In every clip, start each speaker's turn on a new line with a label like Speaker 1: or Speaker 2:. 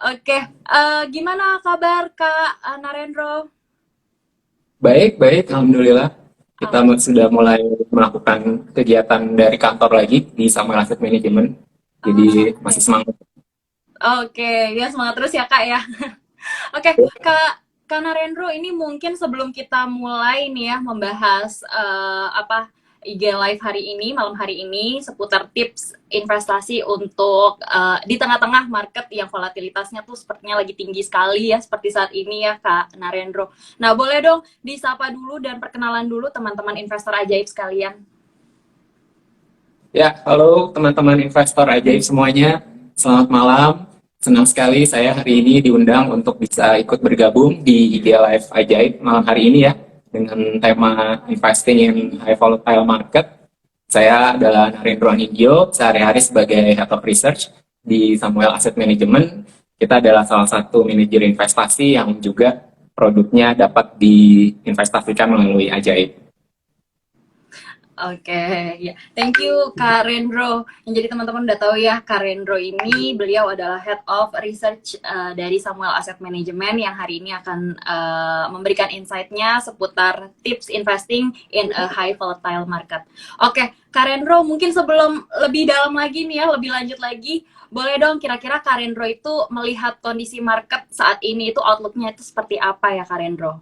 Speaker 1: Oke, gimana kabar Kak Narendro?
Speaker 2: Baik, baik, alhamdulillah. Kita
Speaker 1: Alhamdulillah.
Speaker 2: sudah mulai melakukan kegiatan dari kantor lagi di Samuel Asset Management. Jadi masih
Speaker 1: Oke,
Speaker 2: semangat.
Speaker 1: oke, ya semangat terus ya Kak ya. Oke, Kak Narendro, ini mungkin sebelum kita mulai nih ya membahas IG Live hari ini, malam hari ini seputar tips investasi untuk di tengah-tengah market yang volatilitasnya tuh sepertinya lagi tinggi sekali ya seperti saat ini ya Kak Narendro. Nah, boleh dong disapa dulu dan perkenalan dulu teman-teman investor ajaib sekalian.
Speaker 2: Ya, halo teman-teman investor ajaib semuanya. Selamat malam. Senang sekali saya hari ini diundang untuk bisa ikut bergabung di IG Live Ajaib malam hari ini ya dengan tema Investing in High Volatile Market. Saya adalah Narendra Anindyo, sehari-hari sebagai Head of Research di Samuel Asset Management. Kita adalah salah satu manajer investasi yang juga produknya dapat diinvestasikan melalui Ajaib.
Speaker 1: Oke, ya. Thank you Kak Rendro. Yang jadi teman-teman udah tahu ya, Kak Rendro ini beliau adalah Head of Research dari Samuel Asset Management yang hari ini akan memberikan insight-nya seputar tips investing in a high volatile market. Oke, Kak Rendro, mungkin sebelum lebih dalam lagi nih ya, lebih lanjut lagi, boleh dong kira-kira Kak Rendro itu melihat kondisi market saat ini itu outlook-nya itu seperti apa ya Kak Rendro?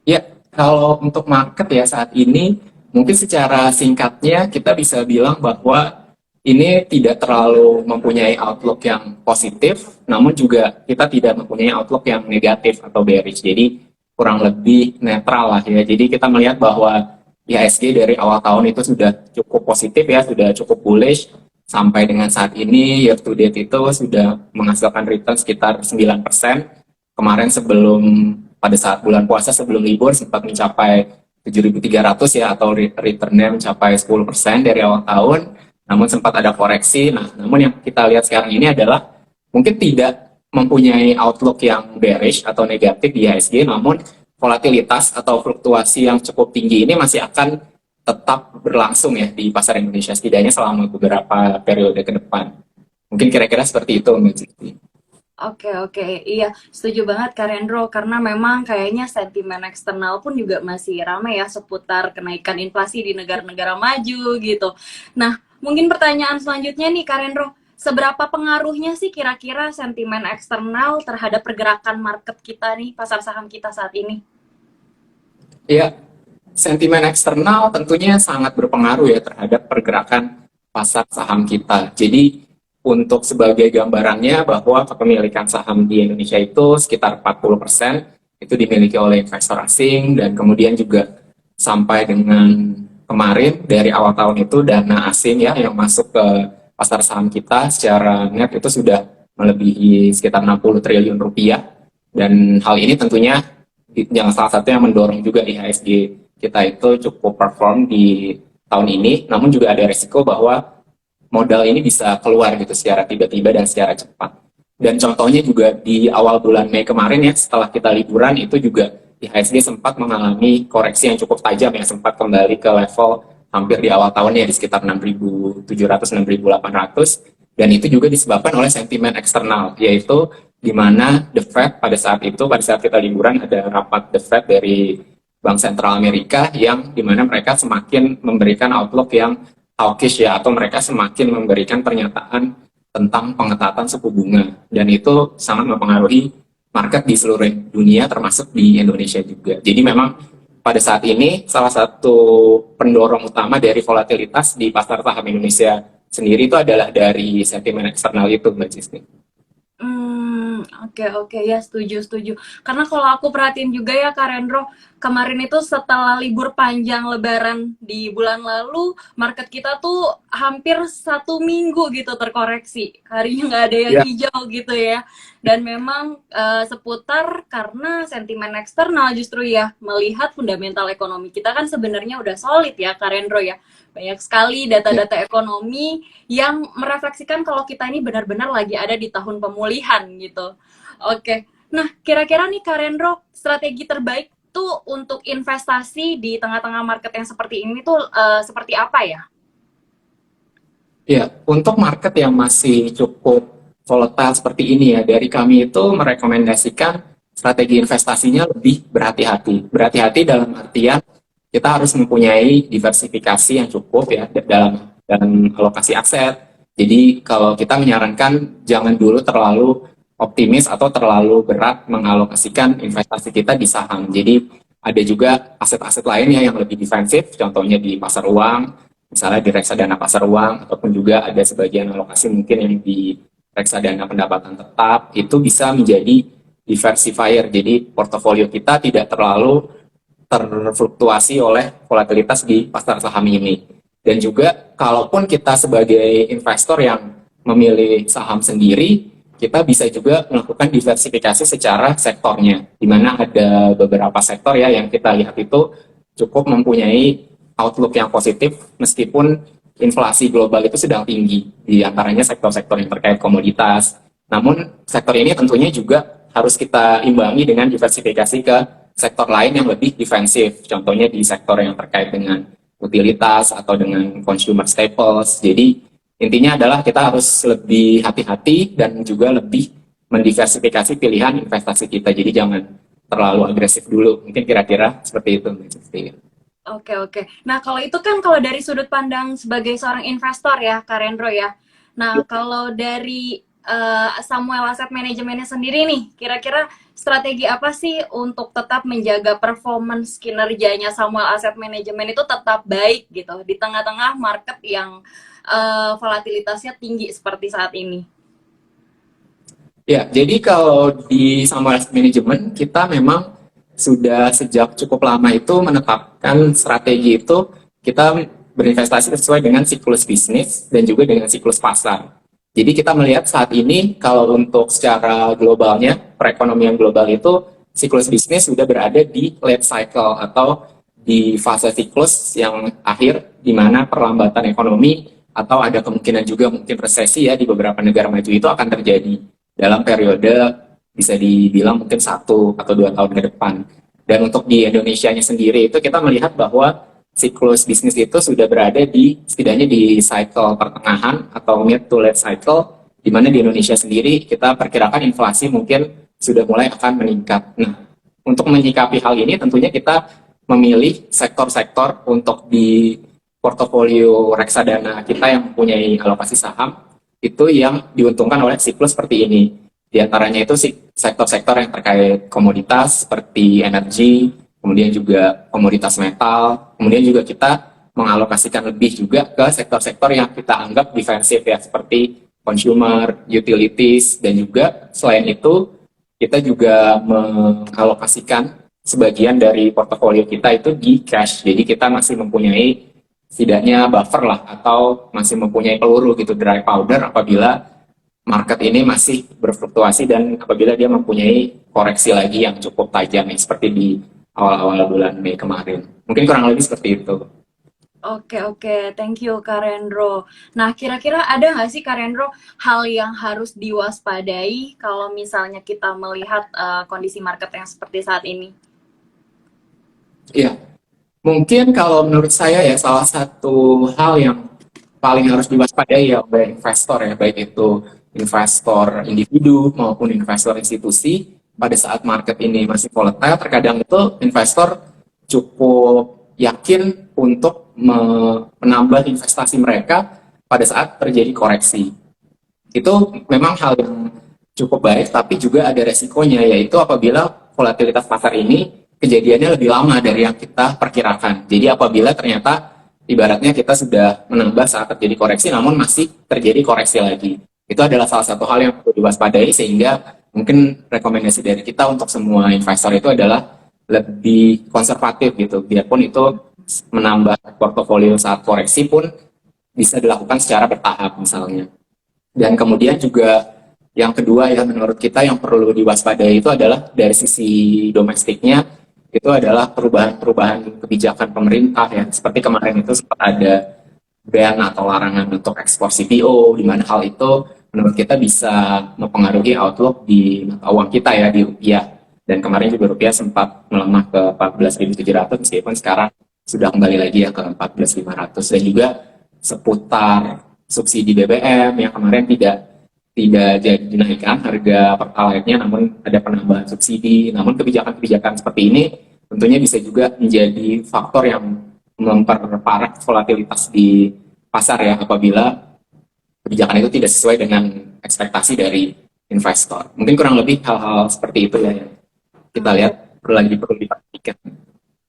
Speaker 2: Ya, kalau untuk market ya saat ini, mungkin secara singkatnya kita bisa bilang bahwa ini tidak terlalu mempunyai outlook yang positif, namun juga kita tidak mempunyai outlook yang negatif atau bearish. Jadi kurang lebih netral lah ya. Jadi kita melihat bahwa IHSG dari awal tahun itu sudah cukup positif ya, sudah cukup bullish. Sampai dengan saat ini, year to date itu sudah menghasilkan return sekitar 9%. Kemarin pada saat bulan puasa sebelum libur sempat mencapai 7.300 ya, atau returnnya mencapai 10% dari awal tahun, namun sempat ada koreksi. Nah, namun yang kita lihat sekarang ini adalah mungkin tidak mempunyai outlook yang bearish atau negatif di IHSG, namun volatilitas atau fluktuasi yang cukup tinggi ini masih akan tetap berlangsung ya di pasar Indonesia, setidaknya selama beberapa periode ke depan. Mungkin kira-kira seperti itu, Mbak Cici.
Speaker 1: Oke, oke, iya, setuju banget Kak Rendro, karena memang kayaknya sentimen eksternal pun juga masih ramai ya seputar kenaikan inflasi di negara-negara maju gitu. Nah, mungkin pertanyaan selanjutnya nih Kak Rendro, seberapa pengaruhnya sih kira-kira sentimen eksternal terhadap pergerakan market kita nih, pasar saham kita saat ini?
Speaker 2: Ya, sentimen eksternal tentunya sangat berpengaruh ya terhadap pergerakan pasar saham kita. Jadi untuk sebagai gambarannya bahwa kepemilikan saham di Indonesia itu sekitar 40% itu dimiliki oleh investor asing, dan kemudian juga sampai dengan kemarin dari awal tahun itu dana asing ya yang masuk ke pasar saham kita secara net itu sudah melebihi sekitar 60 triliun rupiah, dan hal ini tentunya yang salah satu yang mendorong juga IHSG kita itu cukup perform di tahun ini, namun juga ada resiko bahwa modal ini bisa keluar gitu secara tiba-tiba dan secara cepat. Dan contohnya juga di awal bulan Mei kemarin ya, setelah kita liburan itu juga IHSG sempat mengalami koreksi yang cukup tajam ya, sempat kembali ke level hampir di awal tahunnya di sekitar 6.700 6.800, dan itu juga disebabkan oleh sentimen eksternal, yaitu di mana The Fed pada saat kita liburan ada rapat The Fed dari Bank Sentral Amerika yang di mana mereka semakin memberikan outlook yang hawkish ya, atau mereka semakin memberikan pernyataan tentang pengetatan suku bunga, dan itu sangat mempengaruhi market di seluruh dunia termasuk di Indonesia juga. Jadi memang pada saat ini salah satu pendorong utama dari volatilitas di pasar saham Indonesia sendiri itu adalah dari sentimen eksternal itu, Mbak Cisni.
Speaker 1: Oke, oke, ya, setuju, setuju. Karena kalau aku perhatiin juga ya Kak Rendro, kemarin itu setelah libur panjang Lebaran di bulan lalu, market kita tuh hampir 1 minggu gitu terkoreksi. Harinya nggak ada yang
Speaker 2: Ya,
Speaker 1: hijau gitu ya. Dan memang seputar karena sentimen eksternal justru ya, melihat fundamental ekonomi kita kan sebenarnya udah solid ya Kak Rendro ya. Banyak sekali
Speaker 2: ya.
Speaker 1: data-data ekonomi yang merefleksikan kalau kita ini benar-benar lagi ada di tahun pemulihan gitu. Oke, nah kira-kira nih Kak Rendro, strategi terbaik tuh untuk investasi di tengah-tengah market yang seperti ini tuh seperti apa ya?
Speaker 2: Ya, untuk market yang masih cukup volatile seperti ini ya, dari kami itu merekomendasikan strategi investasinya lebih berhati-hati. Berhati-hati dalam artian kita harus mempunyai diversifikasi yang cukup ya dalam alokasi aset. Jadi kalau kita menyarankan jangan dulu terlalu optimis atau terlalu berat mengalokasikan investasi kita di saham. Jadi ada juga aset-aset lainnya yang lebih defensif, contohnya di pasar uang, misalnya di reksadana pasar uang, ataupun juga ada sebagian alokasi mungkin yang di reksadana pendapatan tetap, itu bisa menjadi diversifier. Jadi portofolio kita tidak terlalu terfluktuasi oleh volatilitas di pasar saham ini. Dan juga kalaupun kita sebagai investor yang memilih saham sendiri, kita bisa juga melakukan diversifikasi secara sektornya, di mana ada beberapa sektor ya yang kita lihat itu cukup mempunyai outlook yang positif meskipun inflasi global itu sedang tinggi, di antaranya sektor-sektor yang terkait komoditas. Namun sektor ini tentunya juga harus kita imbangi dengan diversifikasi ke sektor lain yang lebih defensif, contohnya di sektor yang terkait dengan utilitas atau dengan consumer staples. Jadi intinya adalah kita harus lebih hati-hati dan juga lebih mendiversifikasi pilihan investasi kita. Jadi jangan terlalu agresif dulu. Mungkin kira-kira seperti itu.
Speaker 1: Oke, oke. Nah, kalau itu kan kalau dari sudut pandang sebagai seorang investor ya, Kak Rendro ya. Nah, kalau dari Samuel Asset Managementnya sendiri nih, kira-kira strategi apa sih untuk tetap menjaga performance kinerjanya Samuel Asset Management itu tetap baik gitu di tengah-tengah market yang volatilitasnya tinggi seperti saat ini?
Speaker 2: Ya, jadi kalau di Samuel Asset Management kita memang sudah sejak cukup lama itu menetapkan strategi itu kita berinvestasi sesuai dengan siklus bisnis dan juga dengan siklus pasar. Jadi kita melihat saat ini kalau untuk secara globalnya, perekonomian global itu siklus bisnis sudah berada di late cycle atau di fase siklus yang akhir di mana perlambatan ekonomi atau ada kemungkinan juga mungkin resesi ya di beberapa negara maju itu akan terjadi dalam periode bisa dibilang mungkin 1 atau 2 tahun ke depan. Dan untuk di Indonesianya sendiri itu kita melihat bahwa siklus bisnis itu sudah berada di setidaknya di cycle pertengahan atau mid to late cycle, di mana di Indonesia sendiri kita perkirakan inflasi mungkin sudah mulai akan meningkat. Nah, untuk menyikapi hal ini tentunya kita memilih sektor-sektor untuk di portofolio reksadana kita yang mempunyai alokasi saham itu yang diuntungkan oleh siklus seperti ini. Di antaranya itu sektor-sektor yang terkait komoditas seperti energi, kemudian juga komoditas metal, kemudian juga kita mengalokasikan lebih juga ke sektor-sektor yang kita anggap defensif ya, seperti consumer, utilities, dan juga selain itu kita juga mengalokasikan sebagian dari portofolio kita itu di cash, jadi kita masih mempunyai setidaknya buffer lah, atau masih mempunyai peluru gitu, dry powder apabila market ini masih berfluktuasi dan apabila dia mempunyai koreksi lagi yang cukup tajam ya, seperti di awal-awal bulan Mei kemarin. Mungkin kurang lebih seperti itu.
Speaker 1: Oke, oke. Thank you, Kak Rendro. Nah, kira-kira ada nggak sih, Kak Rendro, hal yang harus diwaspadai kalau misalnya kita melihat kondisi market yang seperti saat ini?
Speaker 2: Iya, mungkin kalau menurut saya ya salah satu hal yang paling harus diwaspadai ya oleh investor ya, baik itu investor individu maupun investor institusi pada saat market ini masih volatile, terkadang itu investor cukup yakin untuk menambah investasi mereka pada saat terjadi koreksi. Itu memang hal yang cukup baik, tapi juga ada resikonya, yaitu apabila volatilitas pasar ini kejadiannya lebih lama dari yang kita perkirakan. Jadi apabila ternyata ibaratnya kita sudah menambah saat terjadi koreksi, namun masih terjadi koreksi lagi. Itu adalah salah satu hal yang perlu diwaspadai, sehingga mungkin rekomendasi dari kita untuk semua investor itu adalah lebih konservatif gitu, biarpun itu menambah portofolio saat koreksi pun bisa dilakukan secara bertahap misalnya. Dan kemudian juga yang kedua ya menurut kita yang perlu diwaspadai itu adalah dari sisi domestiknya, itu adalah perubahan-perubahan kebijakan pemerintah ya, seperti kemarin itu sempat ada ban atau larangan untuk ekspor CPO, di mana hal itu menurut kita bisa mempengaruhi outlook di mata uang kita ya, di rupiah. Dan kemarin juga rupiah sempat melemah ke 14.700 meskipun sekarang sudah kembali lagi ya ke 14.500. Dan juga seputar subsidi BBM yang kemarin tidak jadi dinaikkan harga pertalite-nya, namun ada penambahan subsidi. Namun kebijakan-kebijakan seperti ini tentunya bisa juga menjadi faktor yang memperparah volatilitas di pasar ya, apabila kebijakan itu tidak sesuai dengan ekspektasi dari investor. Mungkin kurang lebih hal-hal seperti itu ya yang kita lihat perlu diperhatikan.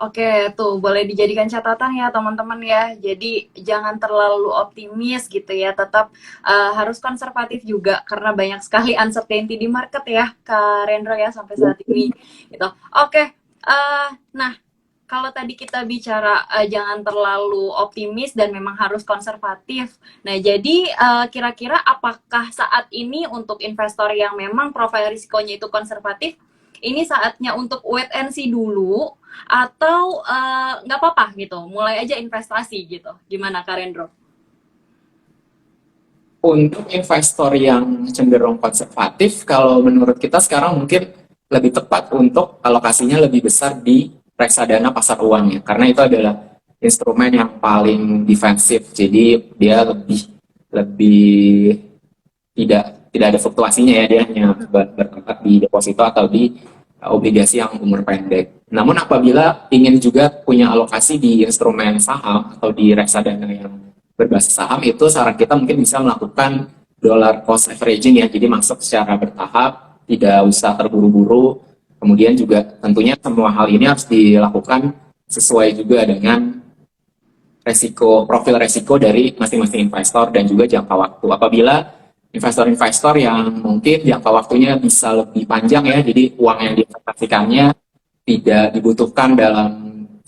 Speaker 1: Oke, tuh boleh dijadikan catatan ya teman-teman ya. Jadi jangan terlalu optimis gitu ya. Tetap harus konservatif juga karena banyak sekali uncertainty di market ya, Kak Rendro ya sampai saat ini. Gitu. Oke, nah kalau tadi kita bicara jangan terlalu optimis dan memang harus konservatif. Nah, jadi kira-kira apakah saat ini untuk investor yang memang profil risikonya itu konservatif, ini saatnya untuk wait and see dulu atau nggak apa-apa gitu, mulai aja investasi gitu. Gimana Kak Rendro?
Speaker 2: Untuk investor yang cenderung konservatif, kalau menurut kita sekarang mungkin lebih tepat untuk alokasinya lebih besar di reksadana pasar uang ya, karena itu adalah instrumen yang paling defensif. Jadi dia lebih lebih tidak ada fluktuasinya ya, dia hanya bertempat di deposito atau di obligasi yang umur pendek. Namun apabila ingin juga punya alokasi di instrumen saham atau di reksadana yang berbasis saham, itu saran kita mungkin bisa melakukan dollar cost averaging ya, jadi masuk secara bertahap, tidak usah terburu-buru. Kemudian juga tentunya semua hal ini harus dilakukan sesuai juga dengan profil resiko dari masing-masing investor dan juga jangka waktu. Apabila investor-investor yang mungkin jangka waktunya bisa lebih panjang ya, jadi uang yang diinvestasikannya tidak dibutuhkan dalam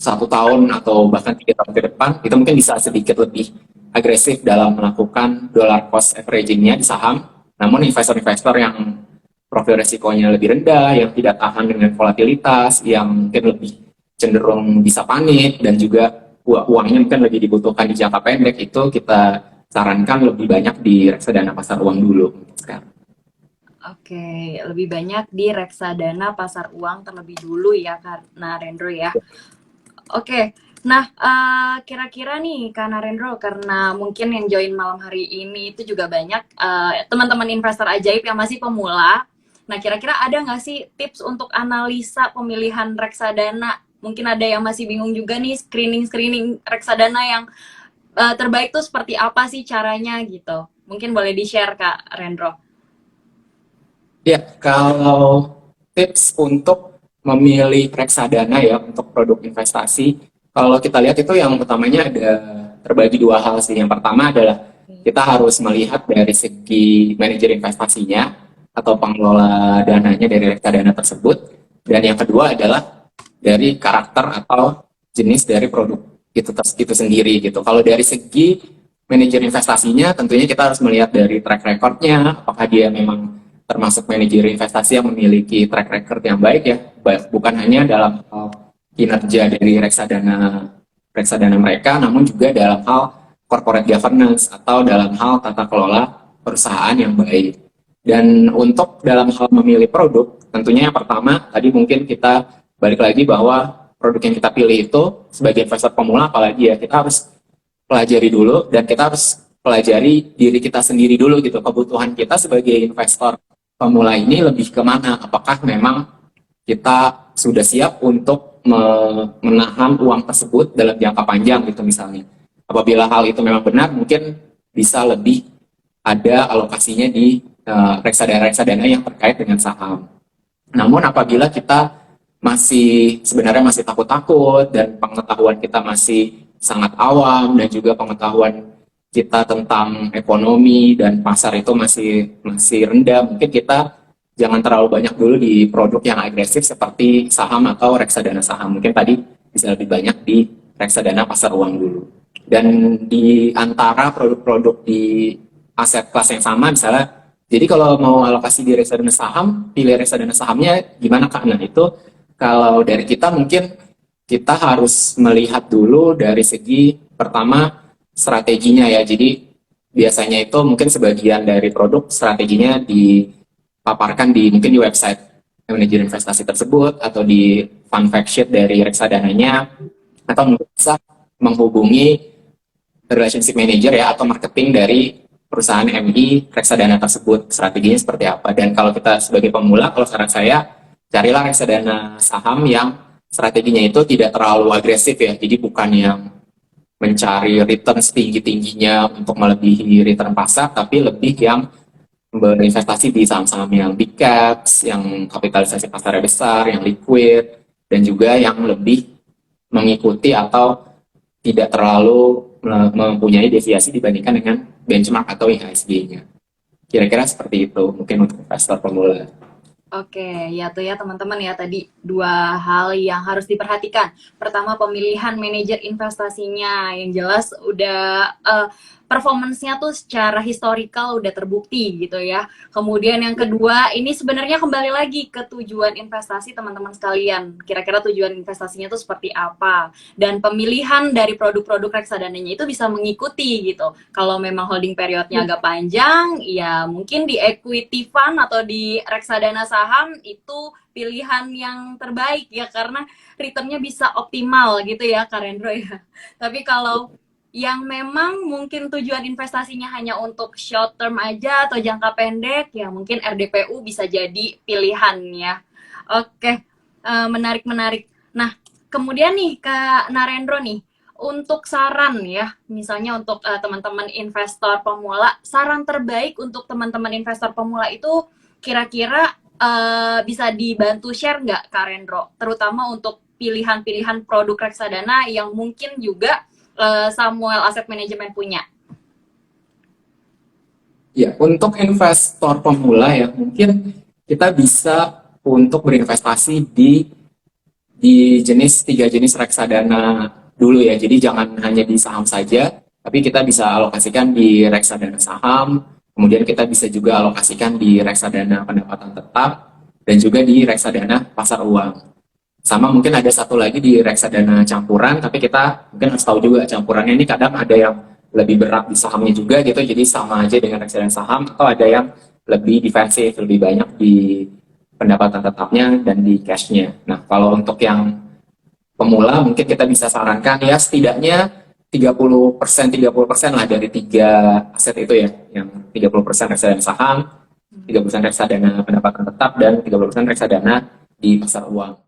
Speaker 2: 1 tahun atau bahkan 3 tahun ke depan, itu mungkin bisa sedikit lebih agresif dalam melakukan dollar cost averaging-nya di saham. Namun investor-investor yang profil resikonya lebih rendah, yang tidak tahan dengan volatilitas, yang mungkin lebih cenderung bisa panik, dan juga uangnya mungkin lebih dibutuhkan di jangka pendek, itu kita sarankan lebih banyak di reksadana pasar uang dulu sekarang.
Speaker 1: Oke, lebih banyak di reksadana pasar uang terlebih dulu ya, karena Rendro ya. Oke, nah kira-kira nih Kak Narendro, karena mungkin yang join malam hari ini itu juga banyak teman-teman investor ajaib yang masih pemula. Nah, kira-kira ada nggak sih tips untuk analisa pemilihan reksadana? Mungkin ada yang masih bingung juga nih, screening reksadana yang terbaik tuh seperti apa sih caranya gitu. Mungkin boleh di-share Kak Rendro.
Speaker 2: Ya, kalau tips untuk memilih reksadana ya untuk produk investasi, kalau kita lihat itu yang utamanya ada terbagi dua hal sih. Yang pertama adalah kita harus melihat dari segi manajer investasinya atau pengelola dananya dari reksadana tersebut. Dan yang kedua adalah dari karakter atau jenis dari produk itu sendiri gitu. Kalau dari segi manajer investasinya, tentunya kita harus melihat dari track recordnya, apakah dia memang termasuk manajer investasi yang memiliki track record yang baik ya, bukan hanya dalam hal kinerja dari reksadana mereka, namun juga dalam hal corporate governance atau dalam hal tata kelola perusahaan yang baik. Dan untuk dalam hal memilih produk, tentunya yang pertama tadi mungkin kita balik lagi bahwa produk yang kita pilih itu sebagai investor pemula, apalagi ya, kita harus pelajari dulu dan kita harus pelajari diri kita sendiri dulu gitu, kebutuhan kita sebagai investor pemula ini lebih kemana, apakah memang kita sudah siap untuk menahan uang tersebut dalam jangka panjang gitu misalnya. Apabila hal itu memang benar, mungkin bisa lebih ada alokasinya di reksadana-reksadana yang terkait dengan saham. Namun apabila kita sebenarnya masih takut-takut dan pengetahuan kita masih sangat awam dan juga pengetahuan kita tentang ekonomi dan pasar itu masih rendah, mungkin kita jangan terlalu banyak dulu di produk yang agresif seperti saham atau reksadana saham. Mungkin tadi bisa lebih banyak di reksadana pasar uang dulu. Dan di antara produk-produk di aset kelas yang sama, misalnya, jadi kalau mau alokasi di reksadana saham, pilih reksadana sahamnya gimana Kak? Nah, itu kalau dari kita mungkin kita harus melihat dulu dari segi pertama strateginya ya. Jadi biasanya itu mungkin sebagian dari produk strateginya dipaparkan mungkin di website manajer investasi tersebut atau di fund fact sheet dari reksadananya, atau bisa menghubungi relationship manager ya atau marketing dari perusahaan MI reksadana tersebut, strateginya seperti apa. Dan kalau kita sebagai pemula, kalau saran saya, carilah reksadana saham yang strateginya itu tidak terlalu agresif ya. Jadi bukan yang mencari return setinggi-tingginya untuk melebihi return pasar, tapi lebih yang berinvestasi di saham-saham yang big caps, yang kapitalisasi pasarnya besar, yang liquid, dan juga yang lebih mengikuti atau tidak terlalu mempunyai deviasi dibandingkan dengan benchmark atau IHSG-nya. Kira-kira seperti itu, mungkin untuk investor pemula.
Speaker 1: Oke, ya tuh ya teman-teman ya, tadi dua hal yang harus diperhatikan. Pertama, pemilihan manajer investasinya, yang jelas udah performance-nya tuh secara historical udah terbukti gitu ya. Kemudian yang kedua, ini sebenarnya kembali lagi ke tujuan investasi teman-teman sekalian. Kira-kira tujuan investasinya tuh seperti apa? Dan pemilihan dari produk-produk reksadananya itu bisa mengikuti gitu. Kalau memang holding periodnya agak panjang, ya mungkin di equity fund atau di reksadana saham itu pilihan yang terbaik ya, karena returnnya bisa optimal gitu ya Kak Rendro ya. Tapi kalau yang memang mungkin tujuan investasinya hanya untuk short term aja atau jangka pendek, ya mungkin RDPU bisa jadi pilihan ya. Oke, menarik-menarik. Nah, kemudian nih Kak Narendro nih, untuk saran ya, misalnya untuk teman-teman investor pemula, saran terbaik untuk teman-teman investor pemula itu kira-kira bisa dibantu share nggak Kak Rendro? Terutama untuk pilihan-pilihan produk reksadana yang mungkin juga Samuel Asset Management punya.
Speaker 2: Ya, untuk investor pemula ya, mungkin kita bisa untuk berinvestasi di tiga jenis reksadana dulu ya. Jadi jangan hanya di saham saja, tapi kita bisa alokasikan di reksadana saham, kemudian kita bisa juga alokasikan di reksadana pendapatan tetap, dan juga di reksadana pasar uang. Sama mungkin ada satu lagi di reksadana campuran, tapi kita mungkin harus tahu juga campurannya ini kadang ada yang lebih berat di sahamnya juga gitu, jadi sama aja dengan reksadana saham, atau ada yang lebih defensif, lebih banyak di pendapatan tetapnya dan di cashnya. Nah, kalau untuk yang pemula mungkin kita bisa sarankan ya setidaknya 30% lah dari tiga aset itu ya, yang 30% reksadana saham, 30% reksadana pendapatan tetap, dan 30% reksadana di pasar uang.